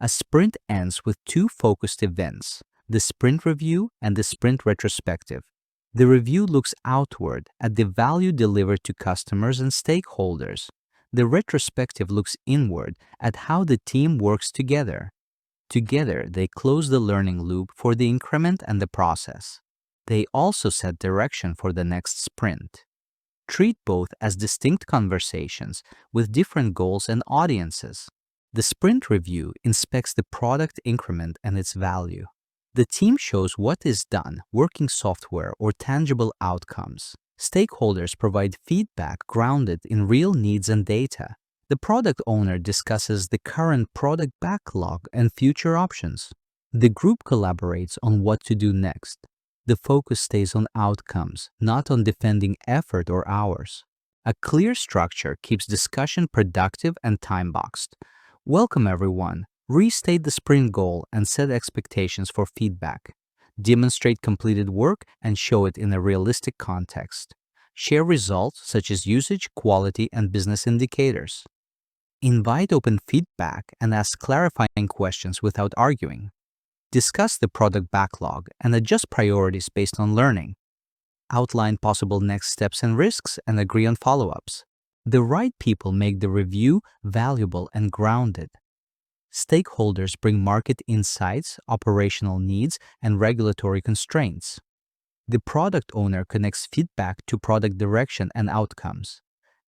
A sprint ends with two focused events, the sprint review and the sprint retrospective. The review looks outward at the value delivered to customers and stakeholders. The retrospective looks inward at how the team works together. Together, they close the learning loop for the increment and the process. They also set direction for the next sprint. Treat both as distinct conversations with different goals and audiences. The sprint review inspects the product increment and its value. The team shows what is done, working software or tangible outcomes. Stakeholders provide feedback grounded in real needs and data. The product owner discusses the current product backlog and future options. The group collaborates on what to do next. The focus stays on outcomes, not on defending effort or hours. A clear structure keeps discussion productive and time-boxed. Welcome everyone. Restate the sprint goal and set expectations for feedback. Demonstrate completed work and show it in a realistic context. Share results such as usage, quality, and business indicators. Invite open feedback and ask clarifying questions without arguing. Discuss the product backlog and adjust priorities based on learning. Outline possible next steps and risks and agree on follow-ups. The right people make the review valuable and grounded. Stakeholders bring market insights, operational needs, and regulatory constraints. The product owner connects feedback to product direction and outcomes.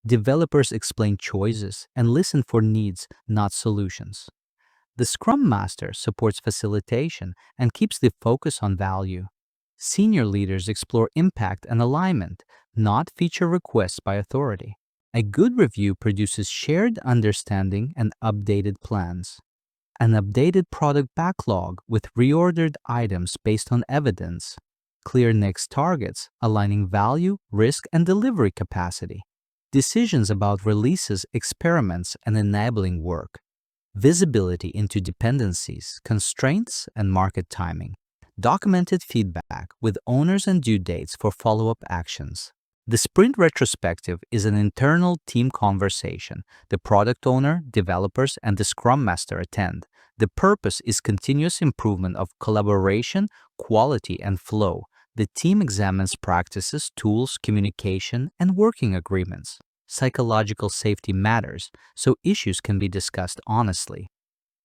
Developers explain choices and listen for needs, not solutions. The Scrum Master supports facilitation and keeps the focus on value. Senior leaders explore impact and alignment, not feature requests by authority. A good review produces shared understanding and updated plans. An updated product backlog with reordered items based on evidence. Clear next targets, aligning value, risk, and delivery capacity. Decisions about releases, experiments, and enabling work. Visibility into dependencies, constraints, and market timing. Documented feedback with owners and due dates for follow-up actions. The sprint retrospective is an internal team conversation. The product owner, developers, and the Scrum Master attend. The purpose is continuous improvement of collaboration, quality, and flow. The team examines practices, tools, communication, and working agreements. Psychological safety matters, so issues can be discussed honestly.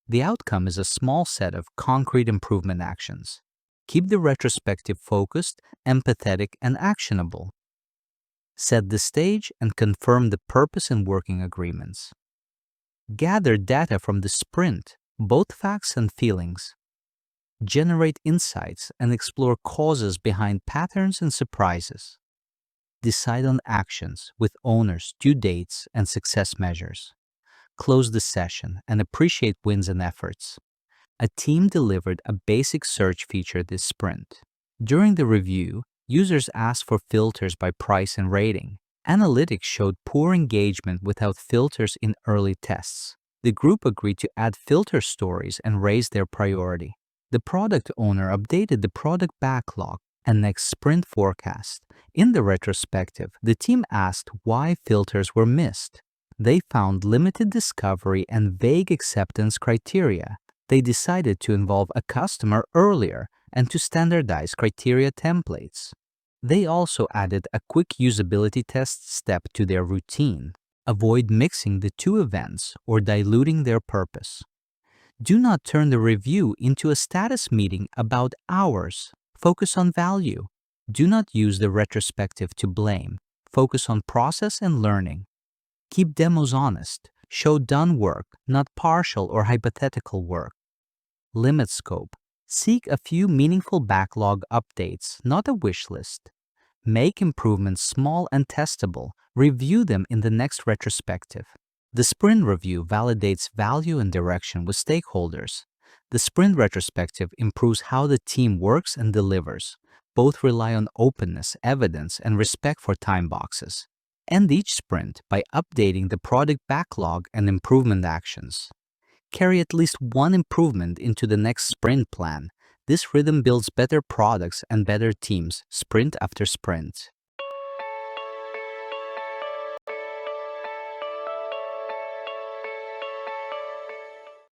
The outcome is a small set of concrete improvement actions. Keep the retrospective focused, empathetic, and actionable. Set the stage and confirm the purpose in working agreements. Gather data from the sprint, both facts and feelings. Generate insights and explore causes behind patterns and surprises. Decide on actions with owners, due dates, and success measures. Close the session and appreciate wins and efforts. A team delivered a basic search feature this sprint. During the review, users asked for filters by price and rating. Analytics showed poor engagement without filters in early tests. The group agreed to add filter stories and raise their priority. The product owner updated the product backlog and next sprint forecast. In the retrospective, the team asked why filters were missed. They found limited discovery and vague acceptance criteria. They decided to involve a customer earlier and to standardize criteria templates. They also added a quick usability test step to their routine. Avoid mixing the two events or diluting their purpose. Do not turn the review into a status meeting about hours. Focus on value. Do not use the retrospective to blame. Focus on process and learning. Keep demos honest. Show done work, not partial or hypothetical work. Limit scope. Seek a few meaningful backlog updates, not a wish list. Make improvements small and testable. Review them in the next retrospective. The sprint review validates value and direction with stakeholders. The sprint retrospective improves how the team works and delivers. Both rely on openness, evidence, and respect for time boxes. End each sprint by updating the product backlog and improvement actions. Carry at least one improvement into the next sprint plan. This rhythm builds better products and better teams, sprint after sprint.